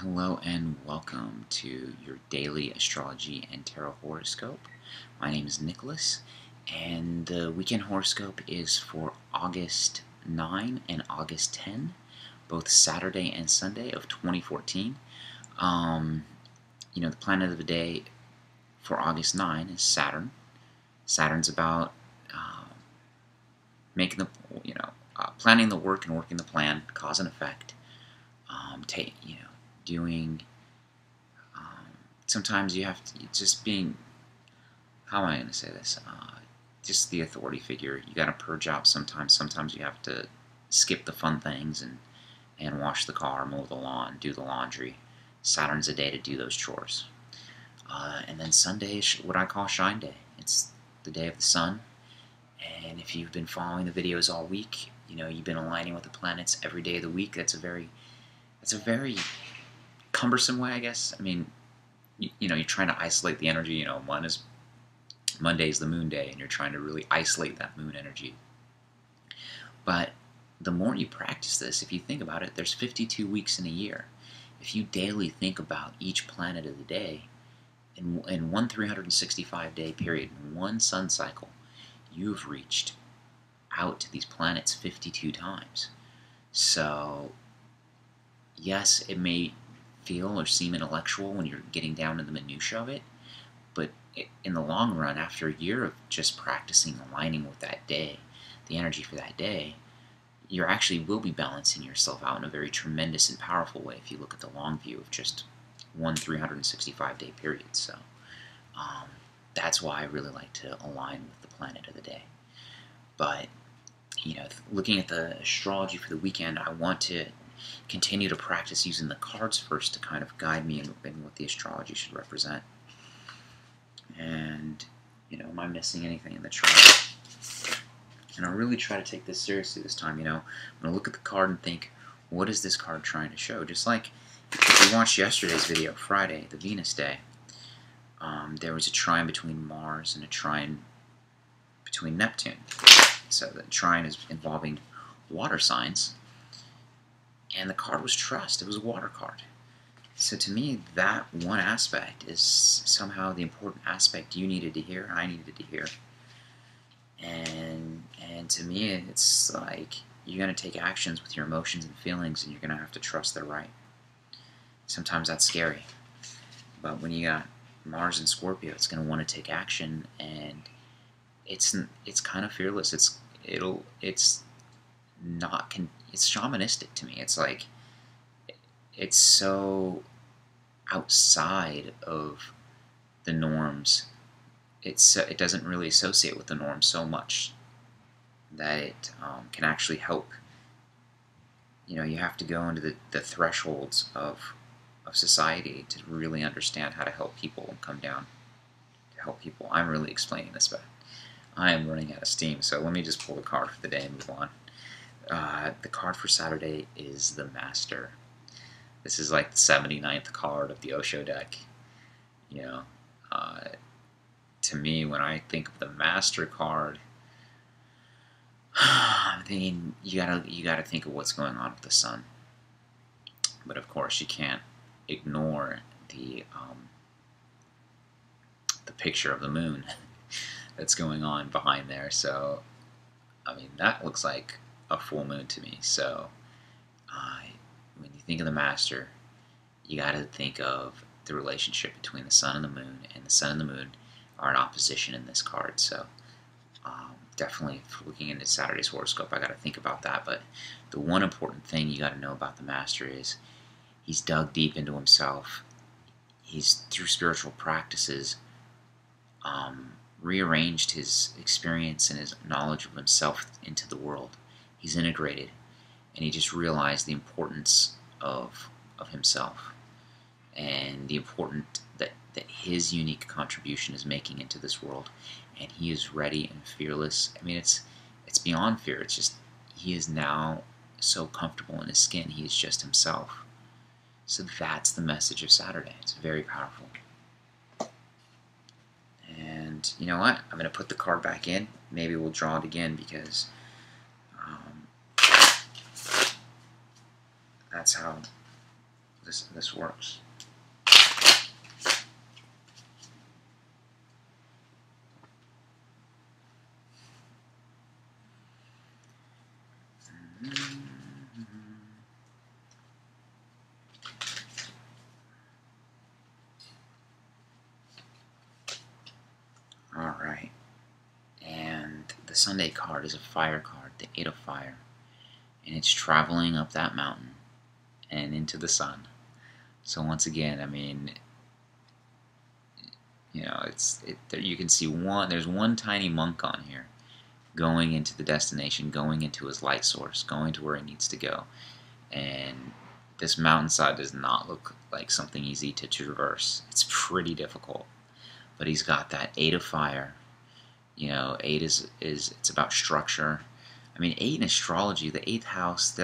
Hello and welcome to your daily astrology and tarot horoscope. My name is Nicholas, and the weekend horoscope is for August 9 and August 10, both Saturday and Sunday of 2014. The planet of the day for August 9 is Saturn. Saturn's about making the, planning the work and working the plan, cause and effect. Doing. Sometimes you have to just being. How am I going to say this? Just the authority figure. You got to purge out sometimes. Sometimes you have to skip the fun things and wash the car, mow the lawn, do the laundry. Saturn's a day to do those chores. And then Sunday is what I call Shine Day. It's the day of the sun. And if you've been following the videos all week, you've been aligning with the planets every day of the week. That's a very cumbersome way, I guess. I mean, you're trying to isolate the energy. Monday's the moon day, and you're trying to really isolate that moon energy. But the more you practice this, if you think about it, there's 52 weeks in a year. If you daily think about each planet of the day, in one 365-day period, in one sun cycle, you've reached out to these planets 52 times. So, yes, it may feel or seem intellectual when you're getting down to the minutia of it, but in the long run, after a year of just practicing aligning with that day, the energy for that day, you actually will be balancing yourself out in a very tremendous and powerful way if you look at the long view of just one 365-day period. So that's why I really like to align with the planet of the day. But looking at the astrology for the weekend, I want to continue to practice using the cards first to kind of guide me in what the astrology should represent. And, am I missing anything in the chart? And I really try to take this seriously this time. I'm going to look at the card and think, what is this card trying to show? Just like if you watched yesterday's video, Friday, the Venus day, there was a trine between Mars and a trine between Neptune. So the trine is involving water signs. And the card was trust. It was a water card. So to me, that one aspect is somehow the important aspect you needed to hear, I needed to hear. And to me, it's like you're going to take actions with your emotions and feelings, and you're going to have to trust they're right. Sometimes that's scary. But when you got Mars and Scorpio, it's going to want to take action, and it's kind of fearless. It's shamanistic to me. It's like it's so outside of the norms. It doesn't really associate with the norms so much that it can actually help. You have to go into the thresholds of society to really understand how to help people and come down to help people. I'm really explaining this, but I am running out of steam, so let me just pull the card for the day and move on. The card for Saturday is the Master. This is like the 79th card of the Osho deck. To me, when I think of the Master card, I'm thinking you gotta think of what's going on with the sun. But of course, you can't ignore the picture of the moon that's going on behind there. So, I mean, that looks like a full moon to me. So, when you think of the Master, you got to think of the relationship between the sun and the moon, and the sun and the moon are in opposition in this card. So, definitely, if looking into Saturday's horoscope, I got to think about that. But the one important thing you got to know about the Master is he's dug deep into himself. He's, through spiritual practices, rearranged his experience and his knowledge of himself into the world. He's integrated, and he just realized the importance of himself and the importance that his unique contribution is making into this world. And he is ready and fearless. I mean, it's beyond fear. It's just he is now so comfortable in his skin. He is just himself. So that's the message of Saturday. It's very powerful. And you know what? I'm going to put the card back in. Maybe we'll draw it again because that's how this works. All right, and the Sunday card is a fire card, the Eight of Fire, and it's traveling up that mountain and into the sun. So once again, I mean, you know, you can see there's one tiny monk on here going into the destination, going into his light source, going to where he needs to go. And this mountainside does not look like something easy to traverse. It's pretty difficult. But he's got that Eight of Fire. You know, 8 is it's about structure. I mean, 8 in astrology, the 8th house,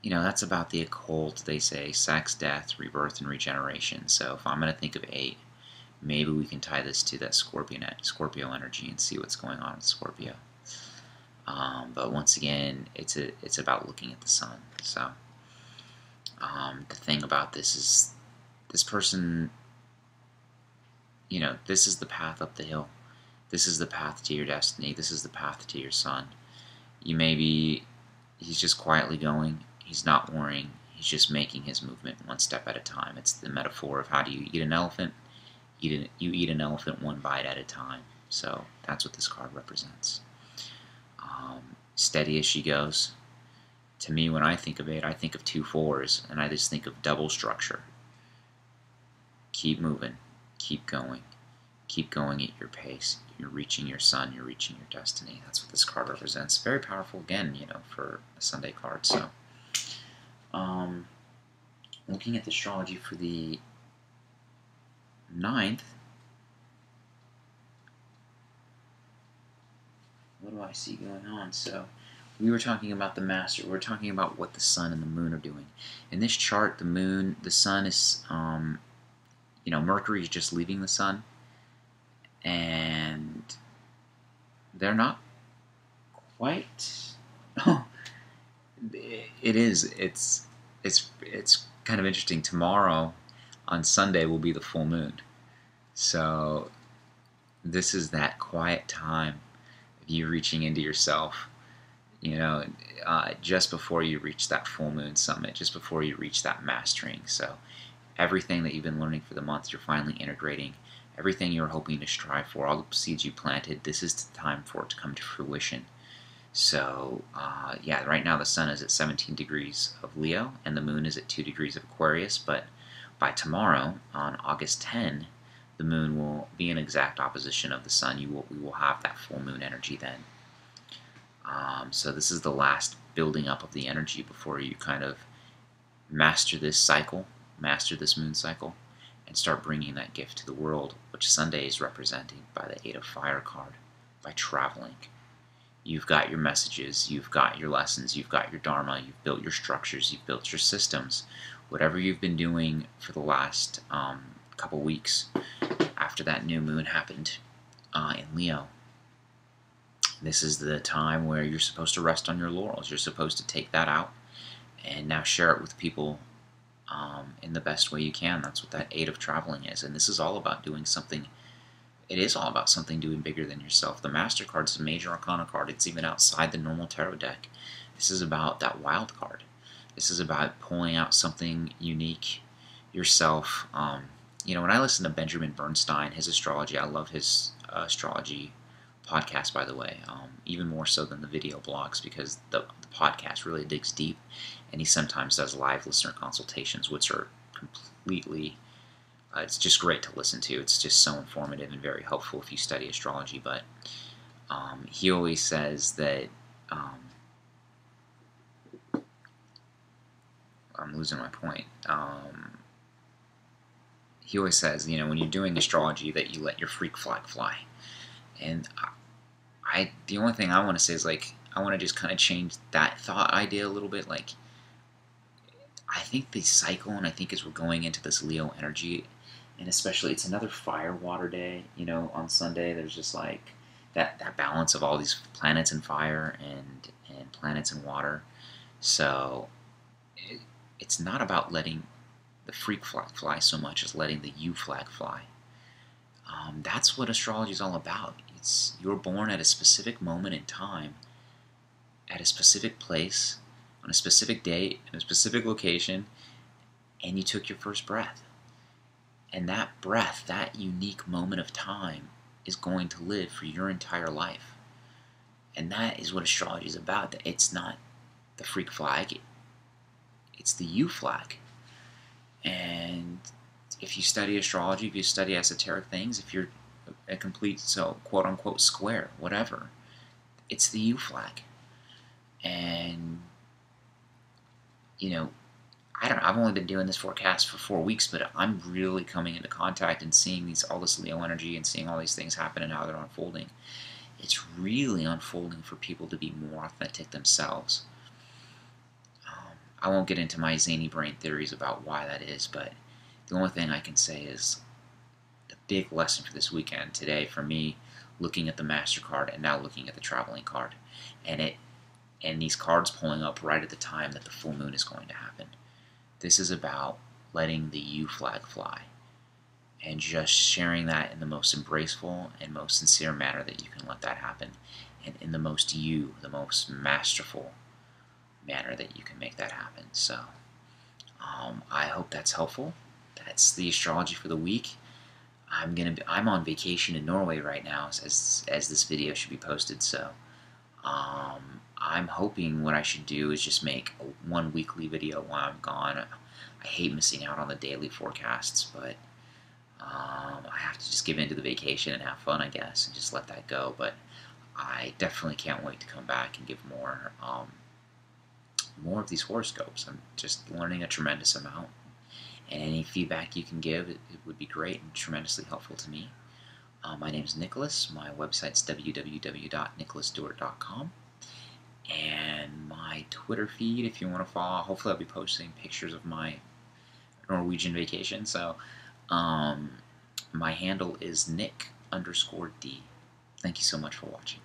you know, that's about the occult, they say, sex, death, rebirth, and regeneration. So if I'm going to think of 8, maybe we can tie this to that Scorpio energy and see what's going on with Scorpio. But once again, it's about looking at the sun. So the thing about this is, this person, you know, this is the path up the hill. This is the path to your destiny. This is the path to your sun. He's just quietly going. He's not worrying. He's just making his movement one step at a time. It's the metaphor of how do you eat an elephant? You eat an elephant one bite at a time. So that's what this card represents. Steady as she goes. To me, when I think of it, I think of 2 4s, and I just think of double structure. Keep moving. Keep going. Keep going at your pace. You're reaching your sun. You're reaching your destiny. That's what this card represents. Very powerful, again, you know, for a Sunday card. So, looking at the astrology for the 9th, what do I see going on? So, we were talking about the master. We were talking about what the sun and the moon are doing. In this chart, the sun is, you know, Mercury is just leaving the sun, and they're not quite. It's kind of interesting. Tomorrow, on Sunday, will be the full moon. So this is that quiet time of you reaching into yourself. You know, just before you reach that full moon summit, just before you reach that mastering. So everything that you've been learning for the month, you're finally integrating. Everything you were hoping to strive for, all the seeds you planted, this is the time for it to come to fruition. So, yeah, right now the sun is at 17 degrees of Leo, and the moon is at 2 degrees of Aquarius, but by tomorrow, on August 10, the moon will be in exact opposition of the sun. We will have that full moon energy then. So this is the last building up of the energy before you kind of master this cycle, master this moon cycle, and start bringing that gift to the world, which Sunday is representing by the Eight of Fire card, by traveling. You've got your messages, you've got your lessons, you've got your dharma, you've built your structures, you've built your systems. Whatever you've been doing for the last couple weeks after that new moon happened in Leo, this is the time where you're supposed to rest on your laurels. You're supposed to take that out and now share it with people in the best way you can. That's what that Eight of Traveling is. And this is all about doing something. It is all about something doing bigger than yourself. The Master card is a major arcana card. It's even outside the normal tarot deck. This is about that wild card. This is about pulling out something unique yourself. You know, when I listen to Benjamin Bernstein, his astrology, I love his astrology podcast, by the way, even more so than the video blogs, because the podcast really digs deep, and he sometimes does live listener consultations, which are completely, it's just great to listen to. It's just so informative and very helpful if you study astrology. But he always says that, I'm losing my point. He always says, you know, when you're doing astrology, that you let your freak flag fly. And the only thing I want to say is, like, I want to just kind of change that thought idea a little bit. Like, I think the cycle, and I think as we're going into this Leo energy, and especially it's another fire water day, you know, on Sunday, there's just like that balance of all these planets in fire and planets in water. So it's not about letting the freak flag fly so much as letting the you flag fly. That's what astrology is all about. You're born at a specific moment in time, at a specific place, on a specific date, in a specific location, and you took your first breath. And that breath, that unique moment of time, is going to live for your entire life. And that is what astrology is about. It's not the freak flag, it's the you flag. And if you study astrology, if you study esoteric things, if you're a complete, so quote-unquote square, whatever, it's the you flag. And, you know, I don't know, I've only been doing this forecast for 4 weeks, but I'm really coming into contact and seeing all this Leo energy and seeing all these things happen and how they're unfolding. It's really unfolding for people to be more authentic themselves. I won't get into my zany brain theories about why that is, but the only thing I can say is the big lesson for this weekend today for me, looking at the MasterCard and now looking at the traveling card, and these cards pulling up right at the time that the full moon is going to happen. This is about letting the you flag fly and just sharing that in the most embraceful and most sincere manner that you can let that happen, and in the most the most masterful manner that you can make that happen. So I hope that's helpful. That's the astrology for the week. I'm on vacation in Norway right now as this video should be posted, so I'm hoping what I should do is just make one weekly video while I'm gone. I hate missing out on the daily forecasts, but I have to just give in to the vacation and have fun, I guess, and just let that go. But I definitely can't wait to come back and give more of these horoscopes. I'm just learning a tremendous amount, and any feedback you can give, it would be great and tremendously helpful to me. My name is Nicholas. My website's www.nicholasdewart.com. And my Twitter feed, if you want to follow, hopefully I'll be posting pictures of my Norwegian vacation. So my handle is Nick_D. Thank you so much for watching.